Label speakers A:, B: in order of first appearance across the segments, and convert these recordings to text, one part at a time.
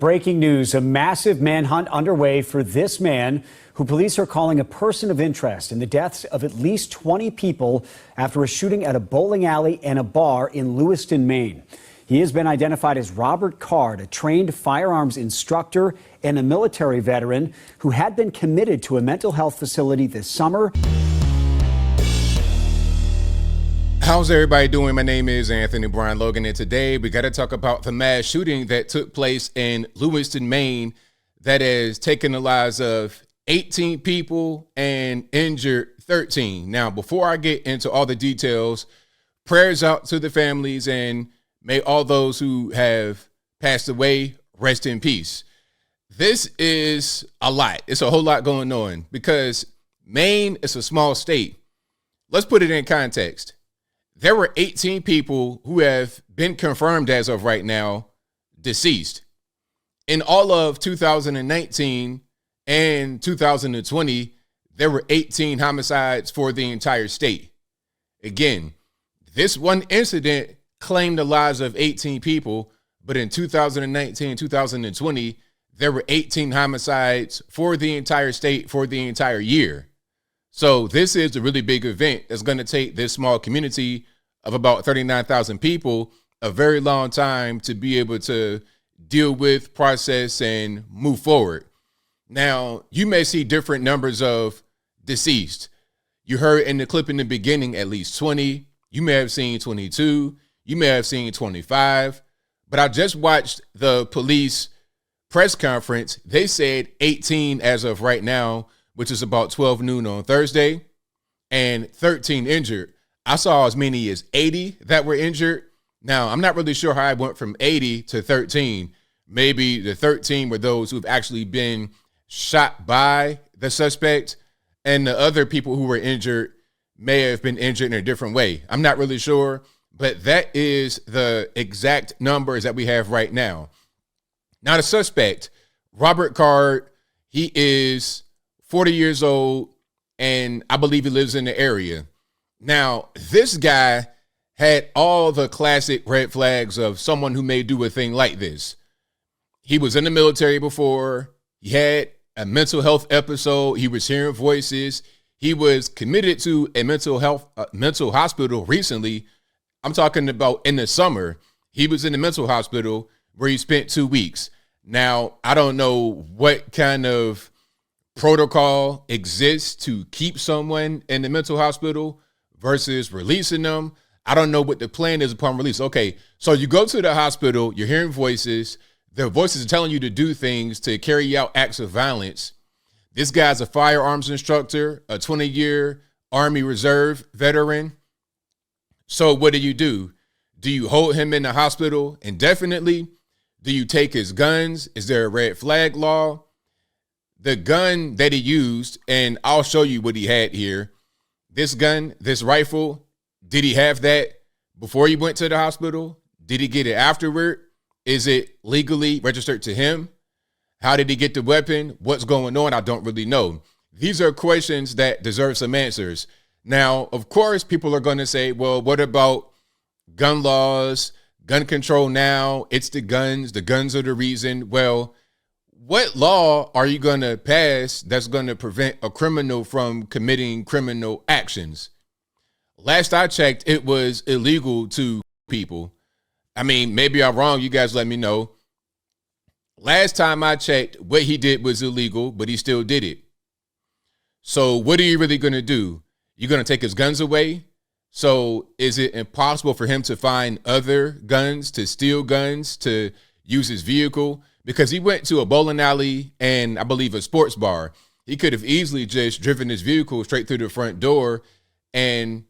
A: Breaking news, a massive manhunt underway for this man who police are calling a person of interest in the deaths of at least 20 people after a shooting at a bowling alley and a bar in Lewiston, Maine. He has been identified as Robert Card, a trained firearms instructor and a military veteran who had been committed to a mental health facility this summer.
B: How's everybody doing? My name is Anthony Brian Logan, and today we got to talk about the mass shooting that took place in Lewiston, Maine, that has taken the lives of 18 people and injured 13. Now, before I get into all the details, prayers out to the families, and may all those who have passed away rest in peace. This is a lot. It's a whole lot going on because Maine is a small state. Let's put it in context. There were 18 people who have been confirmed as of right now deceased. In all of 2019 and 2020, there were 18 homicides for the entire state. Again, this one incident claimed the lives of 18 people, but in 2019, 2020, there were 18 homicides for the entire state for the entire year. So this is a really big event that's going to take this small community of about 39,000 people a very long time to be able to deal with, process, and move forward. Now, you may see different numbers of deceased. You heard in the clip in the beginning, at least 20. You may have seen 22. You may have seen 25. But I just watched the police press conference. They said 18 as of right now, which is about 12 noon on Thursday, and 13 injured. I saw as many as 80 that were injured. Now, I'm not really sure how I went from 80 to 13. Maybe the 13 were those who've actually been shot by the suspect, and the other people who were injured may have been injured in a different way. I'm not really sure, but that is the exact numbers that we have right now. Now, the suspect, Robert Card, he is 40 years old, and I believe he lives in the area. Now, this guy had all the classic red flags of someone who may do a thing like this. He was in the military before. He had a mental health episode. He was hearing voices. He was committed to a mental hospital recently. I'm talking about in the summer. He was in the mental hospital where he spent 2 weeks. Now, I don't know what kind of protocol exists to keep someone in the mental hospital versus releasing them. I don't know what the plan is upon release. Okay, so you go to the hospital, you're hearing voices. The voices are telling you to do things to carry out acts of violence. This guy's a firearms instructor, a 20-year Army Reserve veteran. So what do? Do you hold him in the hospital indefinitely? Do you take his guns? Is there a red flag law? The gun that he used, and I'll show you what he had here. This gun, this rifle, did he have that before he went to the hospital? Did he get it afterward? Is it legally registered to him? How did he get the weapon? What's going on? I don't really know. These are questions that deserve some answers. Now, of course, people are going to say, well, what about gun laws, gun control now? It's the guns. The guns are the reason. Well, what law are you going to pass that's going to prevent a criminal from committing criminal actions? Last I checked, it was illegal to people. I mean, maybe I'm wrong. You guys let me know. Last time I checked, what he did was illegal, but he still did it. So what are you really going to do? You're going to take his guns away? So is it impossible for him to find other guns, to steal guns, to use his vehicle? Because he went to a bowling alley and I believe a sports bar. He could have easily just driven his vehicle straight through the front door and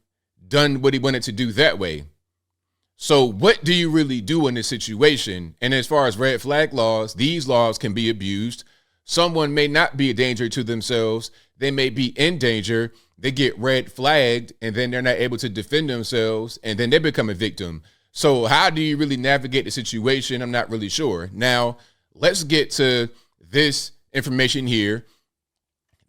B: done what he wanted to do that way. So what do you really do in this situation? And as far as red flag laws, these laws can be abused. Someone may not be a danger to themselves. They may be in danger. They get red flagged and then they're not able to defend themselves and then they become a victim. So how do you really navigate the situation? I'm not really sure. Now, let's get to this information here.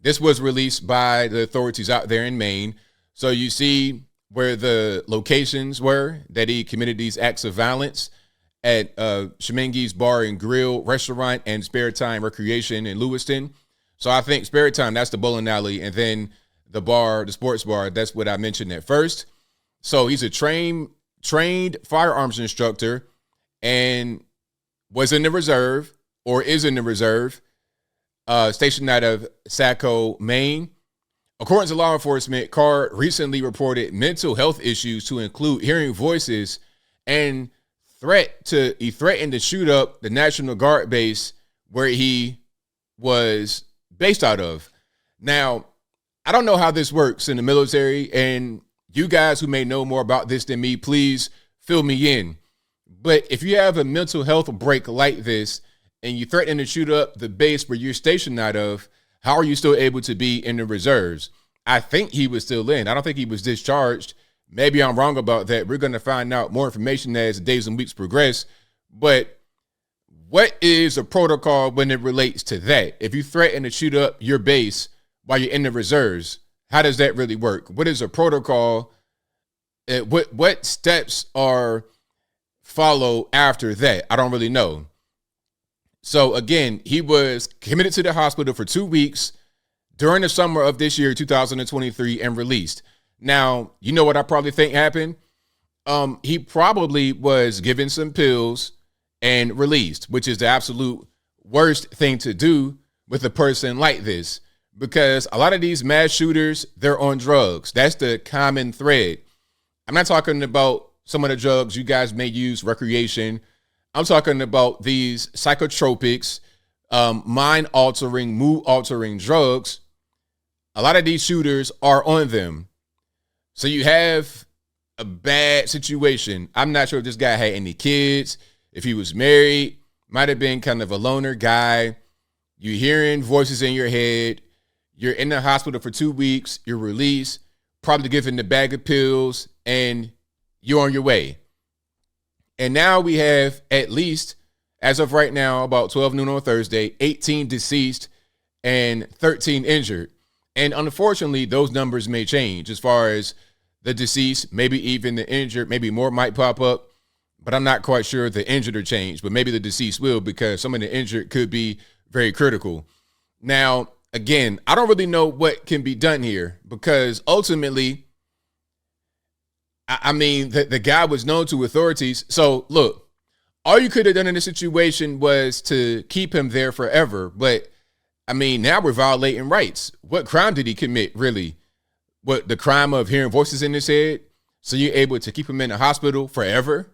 B: This was released by the authorities out there in Maine. So you see where the locations were that he committed these acts of violence. at Shemengi's Bar and Grill Restaurant and Spare Time Recreation in Lewiston. So I think Spare Time, that's the bowling alley, and then the bar, the sports bar, that's what I mentioned at first. So he's a trained firearms instructor and was in the reserve or is in the reserve, stationed out of Saco, Maine. According to law enforcement, Carr recently reported mental health issues to include hearing voices and he threatened to shoot up the National Guard base where he was based out of. Now, I don't know how this works in the military, and you guys who may know more about this than me, please fill me in. But if you have a mental health break like this and you threaten to shoot up the base where you're stationed out of, how are you still able to be in the reserves? I think he was still in. I don't think he was discharged. Maybe I'm wrong about that. We're going to find out more information as the days and weeks progress. But what is a protocol when it relates to that? If you threaten to shoot up your base while you're in the reserves, how does that really work? What is a protocol? What steps are followed after that? I don't really know. So again, he was committed to the hospital for 2 weeks during the summer of this year, 2023, and released. Now, you know what I probably think happened? He probably was given some pills and released, which is the absolute worst thing to do with a person like this, because a lot of these mass shooters, they're on drugs. That's the common thread. I'm not talking about some of the drugs you guys may use recreation. I'm talking about these psychotropics, mind-altering, mood-altering drugs. A lot of these shooters are on them. So you have a bad situation. I'm not sure if this guy had any kids, if he was married, might have been kind of a loner guy. You're hearing voices in your head. You're in the hospital for 2 weeks. You're released, probably given the bag of pills, and you're on your way. And now we have, at least as of right now, about 12 noon on Thursday, 18 deceased and 13 injured. And unfortunately, those numbers may change as far as the deceased, maybe even the injured, maybe more might pop up. But I'm not quite sure if the injured will change, but maybe the deceased will, because some of the injured could be very critical. Now, again, I don't really know what can be done here, because ultimately, I mean, the guy was known to authorities. So look, all you could have done in this situation was to keep him there forever. But I mean, now we're violating rights. What crime did he commit, really? What, the crime of hearing voices in his head? So you're able to keep him in the hospital forever?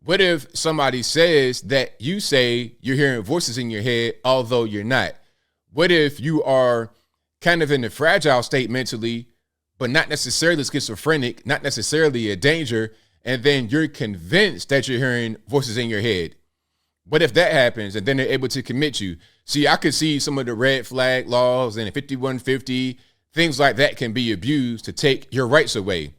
B: What if somebody says that you say you're hearing voices in your head, although you're not? What if you are kind of in a fragile state mentally, but not necessarily schizophrenic, not necessarily a danger, and then you're convinced that you're hearing voices in your head? What if that happens and then they're able to commit you? See, I could see some of the red flag laws and 5150, things like that can be abused to take your rights away.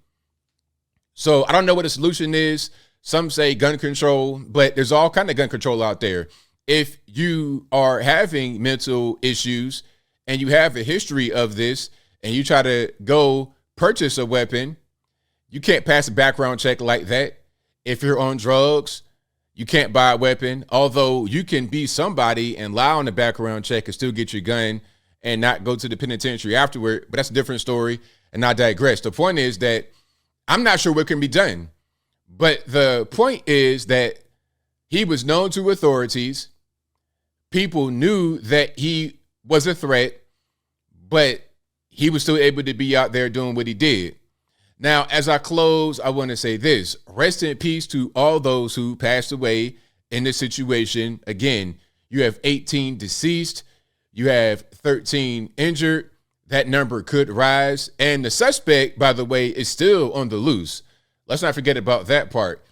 B: So I don't know what the solution is. Some say gun control, but there's all kind of gun control out there. If you are having mental issues and you have a history of this and you try to go purchase a weapon, you can't pass a background check like that. If you're on drugs, you can't buy a weapon, although you can be somebody and lie on the background check and still get your gun and not go to the penitentiary afterward. But that's a different story, and I digress. The point is that I'm not sure what can be done. But the point is that he was known to authorities. People knew that he was a threat, but he was still able to be out there doing what he did. Now, as I close, I want to say this. Rest in peace to all those who passed away in this situation. Again, you have 18 deceased. You have 13 injured. That number could rise. And the suspect, by the way, is still on the loose. Let's not forget about that part.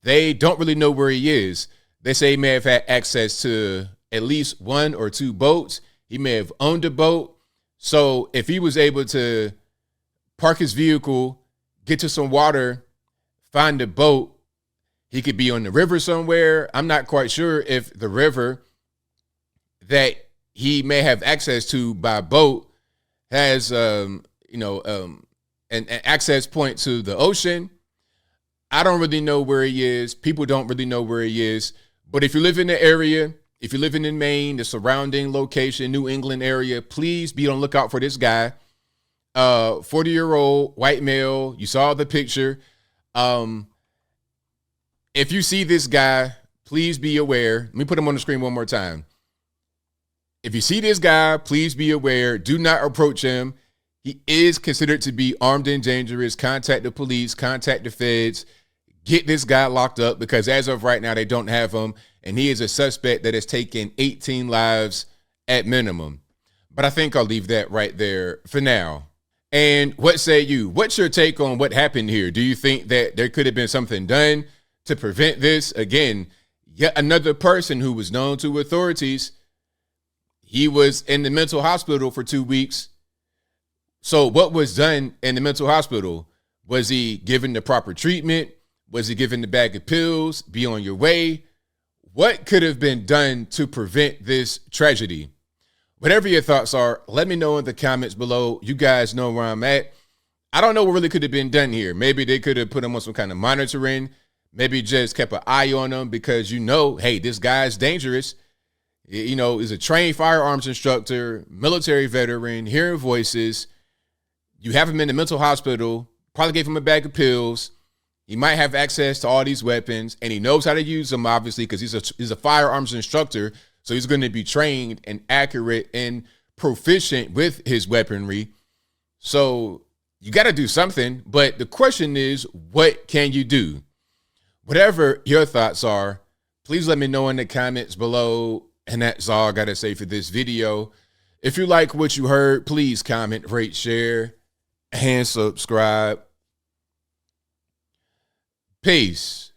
B: They don't really know where he is. They say he may have had access to at least 1 or 2 boats. He may have owned a boat. So if he was able to park his vehicle, get to some water, find a boat, he could be on the river somewhere. I'm not quite sure if the river that he may have access to by boat has, an access point to the ocean. I don't really know where he is. People don't really know where he is. But if you live in the area, if you're living in Maine, the surrounding location, New England area, please be on the lookout for this guy. 40-year-old white male. You saw the picture. If you see this guy, please be aware. Let me put him on the screen one more time. If you see this guy, please be aware. Do not approach him. He is considered to be armed and dangerous. Contact the police, contact the feds. Get this guy locked up because as of right now, they don't have him. And he is a suspect that has taken 18 lives at minimum. But I think I'll leave that right there for now. And what say you? What's your take on what happened here? Do you think that there could have been something done to prevent this? Again, yet another person who was known to authorities. He was in the mental hospital for 2 weeks. So what was done in the mental hospital? Was he given the proper treatment? Was he given the bag of pills? Be on your way? What could have been done to prevent this tragedy? Whatever your thoughts are, let me know in the comments below. You guys know where I'm at. I don't know what really could have been done here. Maybe they could have put him on some kind of monitoring. Maybe just kept an eye on him because hey, this guy's dangerous. He's a trained firearms instructor, military veteran, hearing voices. You have him in the mental hospital, probably gave him a bag of pills. He might have access to all these weapons, and he knows how to use them, obviously, because he's a firearms instructor. So he's going to be trained and accurate and proficient with his weaponry. So you got to do something. But the question is, what can you do? Whatever your thoughts are, please let me know in the comments below. And that's all I got to say for this video. If you like what you heard, please comment, rate, share, and subscribe. Peace.